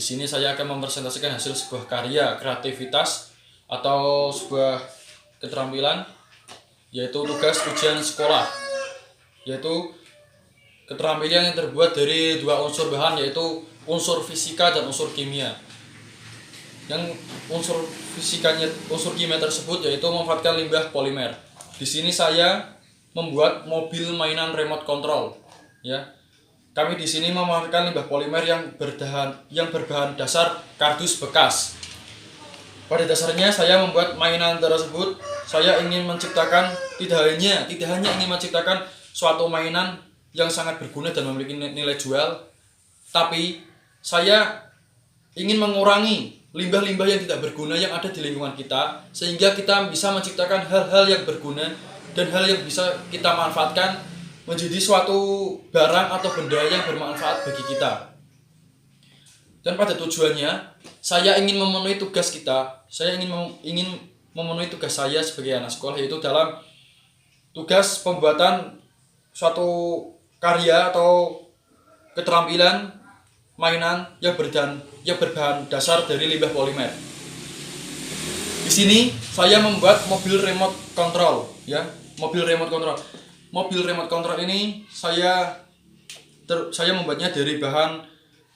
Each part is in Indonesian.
Di sini saya akan mempresentasikan hasil sebuah karya kreativitas atau sebuah keterampilan, yaitu tugas ujian sekolah, yaitu keterampilan yang terbuat dari dua unsur bahan, yaitu unsur fisika dan unsur kimia. Yang unsur kimia tersebut yaitu memanfaatkan limbah polimer. Di sini saya membuat mobil mainan remote control, ya. Kami di sini memanfaatkan limbah polimer yang berbahan dasar kardus bekas. Pada dasarnya saya membuat mainan tersebut, saya ingin menciptakan tidak hanya ingin menciptakan suatu mainan yang sangat berguna dan memiliki nilai jual, tapi saya ingin mengurangi limbah-limbah yang tidak berguna yang ada di lingkungan kita, sehingga kita bisa menciptakan hal-hal yang berguna dan hal yang bisa kita manfaatkan menjadi suatu barang atau benda yang bermanfaat bagi kita. Dan pada tujuannya, saya ingin memenuhi tugas kita. Saya ingin memenuhi tugas saya sebagai anak sekolah, yaitu dalam tugas pembuatan suatu karya atau keterampilan mainan yang berbahan dasar dari limbah polimer. Di sini saya membuat mobil remote control, ya, mobil remote control. Mobil remote control ini saya membuatnya dari bahan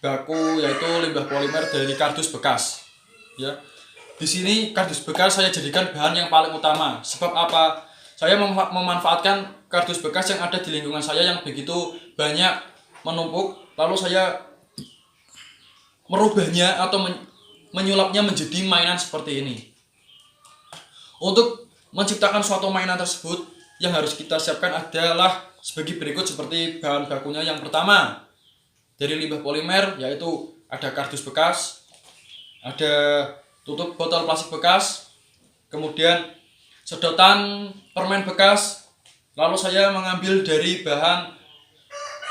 baku, yaitu limbah polimer dari kardus bekas, ya. Di sini kardus bekas saya jadikan bahan yang paling utama. Sebab apa? Saya memanfaatkan kardus bekas yang ada di lingkungan saya yang begitu banyak menumpuk, lalu saya merubahnya atau menyulapnya menjadi mainan seperti ini. Untuk menciptakan suatu mainan tersebut, yang harus kita siapkan adalah sebagai berikut, seperti bahan bakunya. Yang pertama, dari limbah polimer, yaitu ada kardus bekas, ada tutup botol plastik bekas, kemudian sedotan permen bekas, lalu saya mengambil dari bahan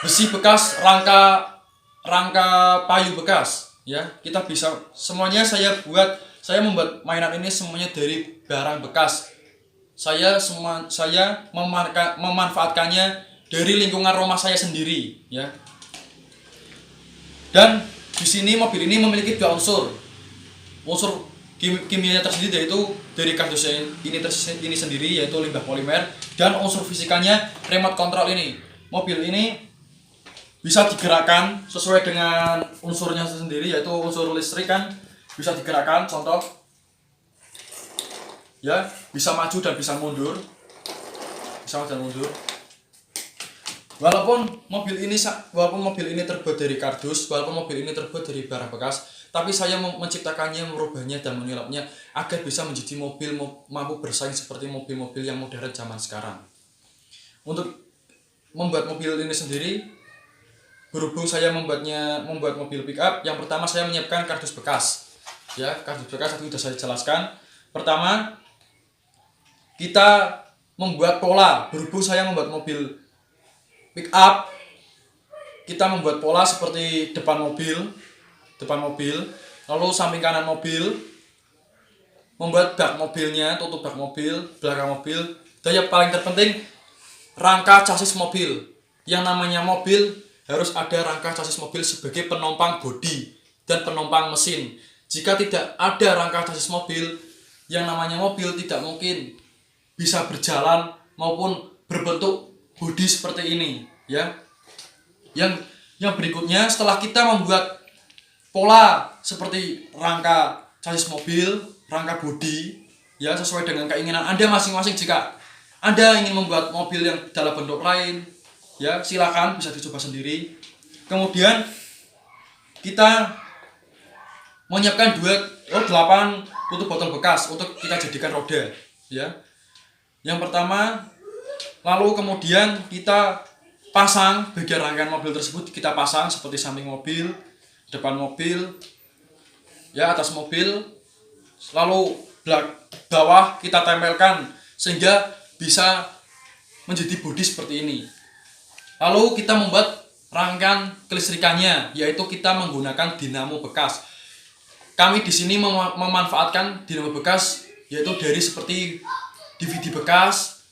besi bekas, rangka payu bekas, ya. Kita bisa semuanya saya membuat mainan ini semuanya dari barang bekas. Saya memanfaatkannya dari lingkungan rumah saya sendiri, ya. Dan di sini mobil ini memiliki dua unsur. Unsur kimianya tersendiri yaitu dari kardus ini sendiri, yaitu limbah polimer, dan unsur fisikanya remote control ini. Mobil ini bisa digerakkan sesuai dengan unsurnya sendiri, yaitu unsur listrik kan bisa digerakkan, contoh, ya, bisa maju dan bisa mundur, Walaupun mobil ini terbuat dari kardus, walaupun mobil ini terbuat dari barang bekas, tapi saya menciptakannya, merubahnya dan menyulapnya agar bisa menjadi mobil mampu bersaing seperti mobil-mobil yang modern zaman sekarang. Untuk membuat mobil ini sendiri, berhubung saya membuat mobil pick up, yang pertama saya menyiapkan kardus bekas, ya. Kardus bekas itu sudah saya jelaskan. Pertama, kita membuat pola. Berhubung saya membuat mobil pick up, kita membuat pola seperti depan mobil, lalu samping kanan mobil, membuat bak mobilnya, tutup bak mobil, belakang mobil, dan yang paling terpenting, rangka chassis mobil. Yang namanya mobil harus ada rangka chassis mobil sebagai penopang bodi dan penopang mesin. Jika tidak ada rangka chassis mobil, yang namanya mobil tidak mungkin bisa berjalan maupun berbentuk bodi seperti ini, ya. Yang berikutnya, setelah kita membuat pola seperti rangka chassis mobil, rangka bodi, ya, sesuai dengan keinginan Anda masing-masing. Jika Anda ingin membuat mobil yang dalam bentuk lain, ya, silakan, bisa dicoba sendiri. Kemudian kita menyiapkan 8 tutup botol bekas untuk kita jadikan roda, ya. Yang pertama, lalu kemudian kita pasang bagian rangkaian mobil tersebut, kita pasang seperti samping mobil, depan mobil, ya, atas mobil, lalu bawah kita tempelkan sehingga bisa menjadi bodi seperti ini. Lalu kita membuat rangkaian kelistrikannya, yaitu kita menggunakan dinamo bekas. Kami di sini memanfaatkan dinamo bekas, yaitu dari seperti DVD bekas,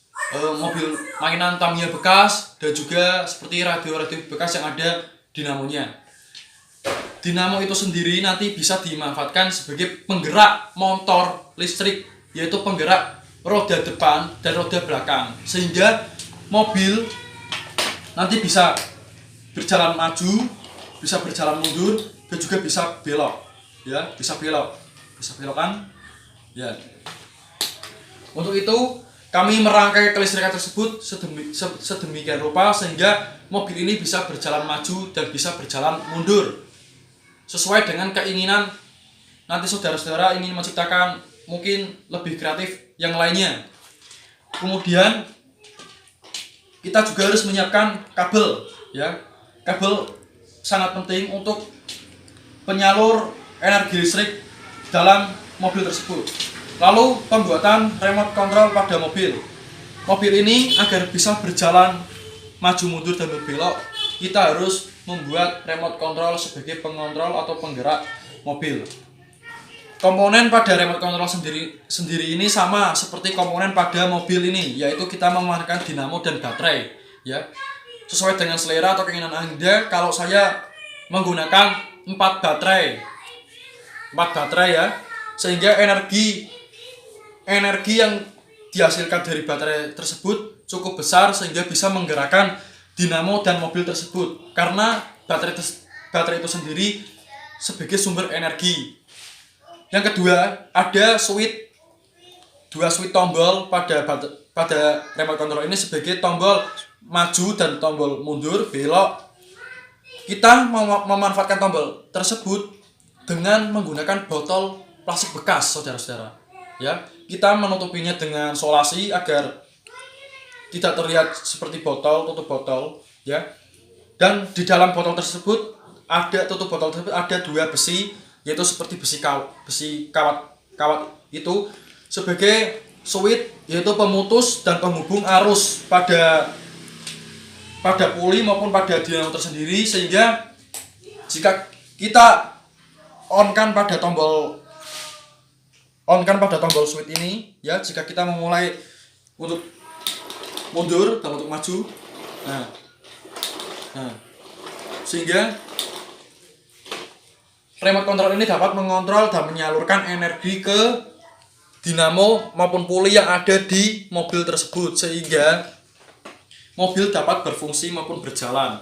mobil mainan Tamiya bekas, dan juga seperti radio-radio bekas yang ada dinamonya. dinamo itu sendiri nanti bisa dimanfaatkan sebagai penggerak motor listrik, yaitu penggerak roda depan dan roda belakang, sehingga mobil nanti bisa berjalan maju, bisa berjalan mundur, dan juga bisa belok, ya, bisa belok kan, ya. Untuk itu kami merangkai kelistrikan tersebut sedemikian rupa sehingga mobil ini bisa berjalan maju dan bisa berjalan mundur sesuai dengan keinginan. Nanti saudara-saudara ingin menciptakan mungkin lebih kreatif yang lainnya. Kemudian kita juga harus menyiapkan kabel, ya. Kabel sangat penting untuk penyalur energi listrik dalam mobil tersebut. Lalu pembuatan remote control pada mobil. Mobil ini agar bisa berjalan maju mundur dan berbelok, kita harus membuat remote control sebagai pengontrol atau penggerak mobil. Komponen pada remote control sendiri ini sama seperti komponen pada mobil ini, yaitu kita memakai dinamo dan baterai, ya. Sesuai dengan selera atau keinginan Anda, kalau saya menggunakan 4 baterai ya, sehingga energi yang dihasilkan dari baterai tersebut cukup besar sehingga bisa menggerakkan dinamo dan mobil tersebut, karena baterai itu sendiri sebagai sumber energi. Yang kedua, ada dua switch tombol pada remote control ini sebagai tombol maju dan tombol mundur belok. Kita memanfaatkan tombol tersebut dengan menggunakan botol plastik bekas, saudara-saudara, ya. Kita menutupinya dengan solasi agar tidak terlihat seperti tutup botol, ya. Dan di dalam botol tersebut ada 2 besi, yaitu seperti besi kawat itu sebagai switch, yaitu pemutus dan penghubung arus pada puli maupun pada dinamo tersendiri, sehingga jika kita onkan pada tombol switch ini, ya, jika kita memulai untuk mundur dan untuk maju, sehingga remote control ini dapat mengontrol dan menyalurkan energi ke dinamo maupun puli yang ada di mobil tersebut, sehingga mobil dapat berfungsi maupun berjalan.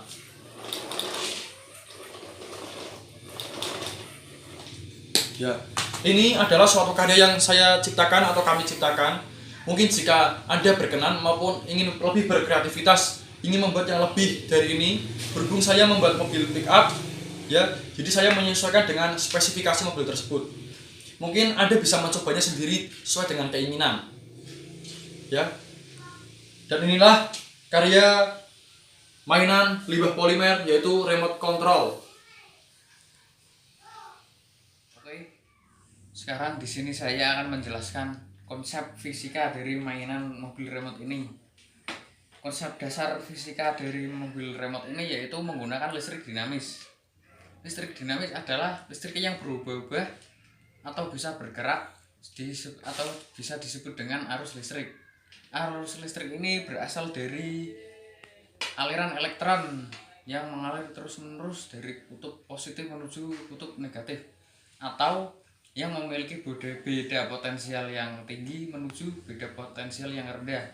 Ya, ini adalah suatu karya yang saya ciptakan atau kami ciptakan. Mungkin jika Anda berkenan maupun ingin lebih berkreativitas, ingin membuat yang lebih dari ini, berhubung saya membuat mobil pick up, ya, jadi saya menyesuaikan dengan spesifikasi mobil tersebut. Mungkin Anda bisa mencobanya sendiri sesuai dengan keinginan, ya. Dan inilah karya mainan limbah polimer, yaitu remote control. Sekarang di sini saya akan menjelaskan konsep fisika dari mainan mobil remote ini. Konsep dasar fisika dari mobil remote ini yaitu menggunakan listrik dinamis. Listrik dinamis adalah listrik yang berubah-ubah atau bisa bergerak atau bisa disebut dengan arus listrik. Arus listrik ini berasal dari aliran elektron yang mengalir terus-menerus dari kutub positif menuju kutub negatif, atau yang memiliki beda potensial yang tinggi menuju beda potensial yang rendah.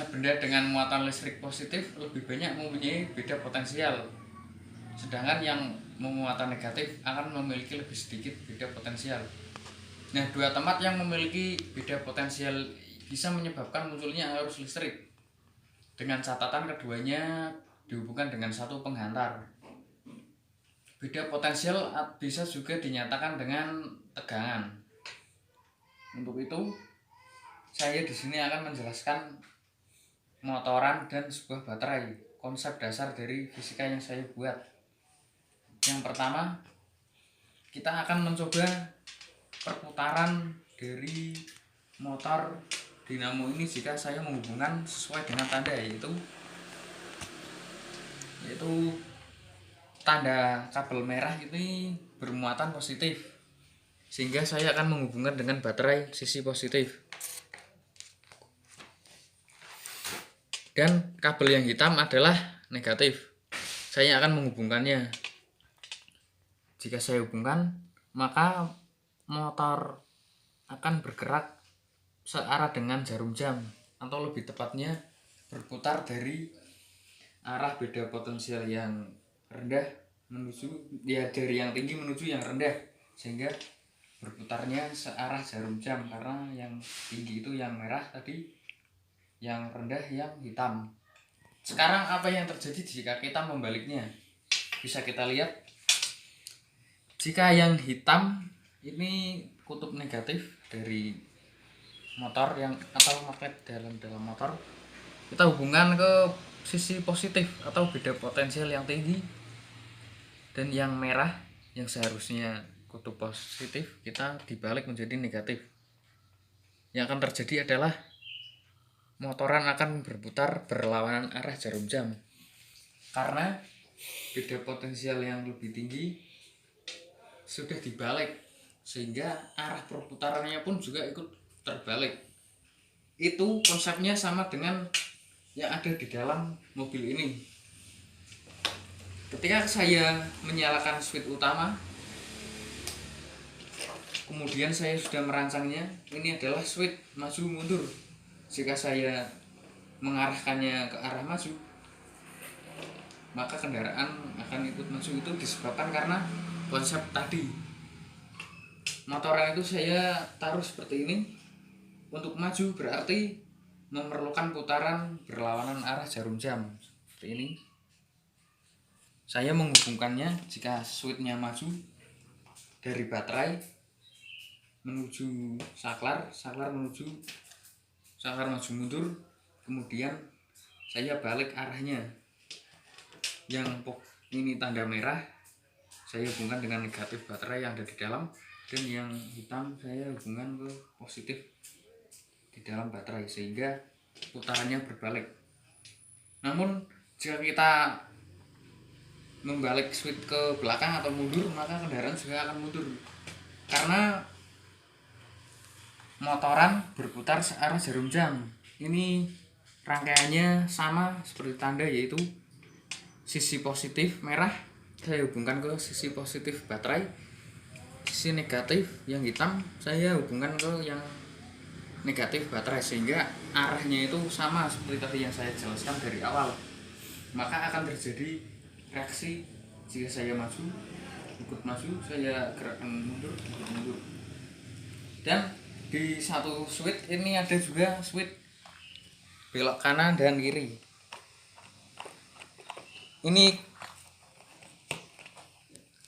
Benda dengan muatan listrik positif lebih banyak mempunyai beda potensial, sedangkan yang memuatan negatif akan memiliki lebih sedikit beda potensial. Nah, 2 tempat yang memiliki beda potensial bisa menyebabkan munculnya arus listrik, dengan catatan keduanya dihubungkan dengan satu penghantar. Beda potensial bisa juga dinyatakan dengan tegangan. Untuk itu, saya di sini akan menjelaskan motoran dan sebuah baterai, konsep dasar dari fisika yang saya buat. Yang pertama, kita akan mencoba perputaran dari motor dinamo ini jika saya menghubungkan sesuai dengan tanda, yaitu tanda kabel merah ini bermuatan positif, sehingga saya akan menghubungkan dengan baterai sisi positif, dan kabel yang hitam adalah negatif, saya akan menghubungkannya. Jika saya hubungkan, maka motor akan bergerak searah dengan jarum jam, atau lebih tepatnya berputar dari arah beda potensial yang rendah menuju dari yang tinggi menuju yang rendah, sehingga berputarnya searah jarum jam, karena yang tinggi itu yang merah tadi, yang rendah yang hitam. Sekarang apa yang terjadi jika kita membaliknya? Bisa kita lihat, jika yang hitam ini kutub negatif dari motor yang atau magnet dalam motor, kita hubungkan ke sisi positif atau beda potensial yang tinggi, dan yang merah yang seharusnya kutub positif kita dibalik menjadi negatif. Yang akan terjadi adalah motoran akan berputar berlawanan arah jarum jam, karena beda potensial yang lebih tinggi sudah dibalik, sehingga arah perputarannya pun juga ikut terbalik. Itu konsepnya sama dengan yang ada di dalam mobil ini. Ketika saya menyalakan switch utama, kemudian saya sudah merancangnya, ini adalah switch maju mundur. Jika saya mengarahkannya ke arah maju, maka kendaraan akan ikut maju. Itu disebabkan karena konsep tadi. Motoran itu saya taruh seperti ini. Untuk maju berarti memerlukan putaran berlawanan arah jarum jam seperti ini. Saya menghubungkannya, jika switchnya maju dari baterai menuju saklar, saklar menuju saklar maju mundur, kemudian saya balik arahnya. Yang ini tanda merah saya hubungkan dengan negatif baterai yang ada di dalam, dan yang hitam saya hubungkan ke positif di dalam baterai, sehingga putarannya berbalik. Namun jika kita membalik switch ke belakang atau mundur, maka kendaraan juga akan mundur, karena motoran berputar searah jarum jam. Ini rangkaiannya sama seperti tanda, yaitu sisi positif merah saya hubungkan ke sisi positif baterai, sisi negatif yang hitam saya hubungkan ke yang negatif baterai, sehingga arahnya itu sama seperti tadi yang saya jelaskan dari awal. Maka akan terjadi reaksi, jika saya maju ikut maju, saya gerakkan mundur ikut mundur. Dan di satu switch ini ada juga switch belok kanan dan kiri.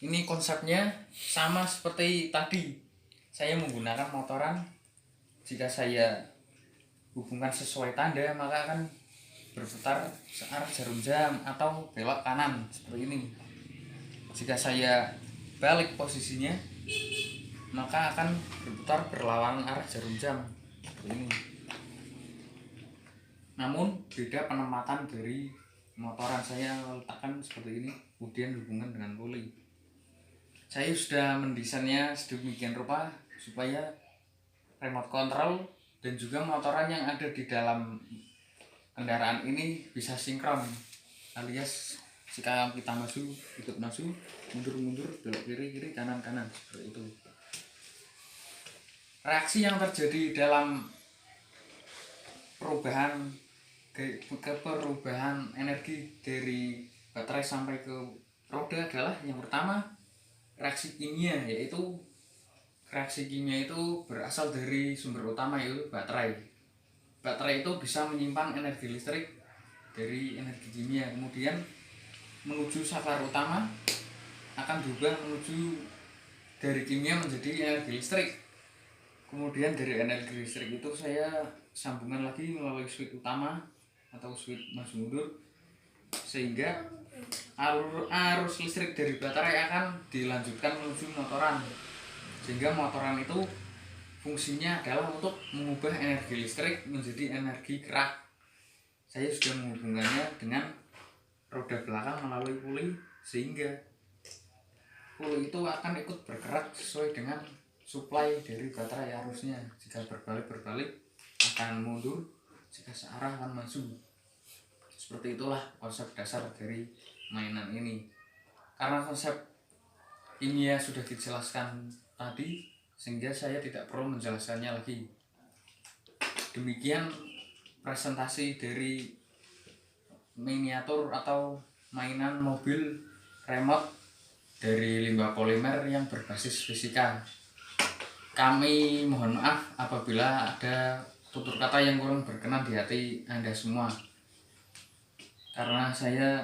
Ini konsepnya sama seperti tadi. Saya menggunakan motoran, jika saya hubungkan sesuai tanda, maka akan berputar searah jarum jam atau belok kanan seperti ini. Jika saya balik posisinya, maka akan berputar berlawanan arah jarum jam seperti ini. Namun beda penempatan dari motoran, saya letakkan seperti ini, kemudian hubungan dengan puli. Saya sudah mendesainnya sedemikian rupa supaya remote control dan juga motoran yang ada di dalam kendaraan ini bisa sinkron, alias jika kita maju ikut maju, mundur mundur, belok kiri kiri, kanan kanan, seperti itu. Reaksi yang terjadi dalam perubahan energi dari baterai sampai ke roda adalah, yang pertama, reaksi kimia, yaitu reaksi kimia itu berasal dari sumber utama, yaitu baterai. Baterai itu bisa menyimpan energi listrik dari energi kimia, kemudian menuju saklar utama, akan berubah menuju dari kimia menjadi energi listrik. Kemudian dari energi listrik itu saya sambungkan lagi melalui switch utama atau switch maju mundur, sehingga arus listrik dari baterai akan dilanjutkan menuju motoran, sehingga motoran itu fungsinya adalah untuk mengubah energi listrik menjadi energi gerak. Saya sudah menghubungkannya dengan roda belakang melalui puli, sehingga puli itu akan ikut bergerak sesuai dengan suplai dari baterai arusnya. Jika berbalik akan mundur, jika searah akan maju. Seperti itulah konsep dasar dari mainan ini. Karena konsep kimia sudah dijelaskan tadi, sehingga saya tidak perlu menjelaskannya lagi. Demikian presentasi dari miniatur atau mainan mobil remote dari limbah polimer yang berbasis fisika. Kami mohon maaf apabila ada tutur kata yang kurang berkenan di hati Anda semua, karena saya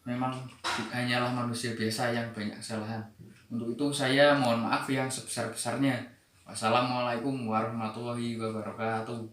memang hanyalah manusia biasa yang banyak kesalahan. Untuk itu saya mohon maaf yang sebesar-besarnya. Wassalamualaikum warahmatullahi wabarakatuh.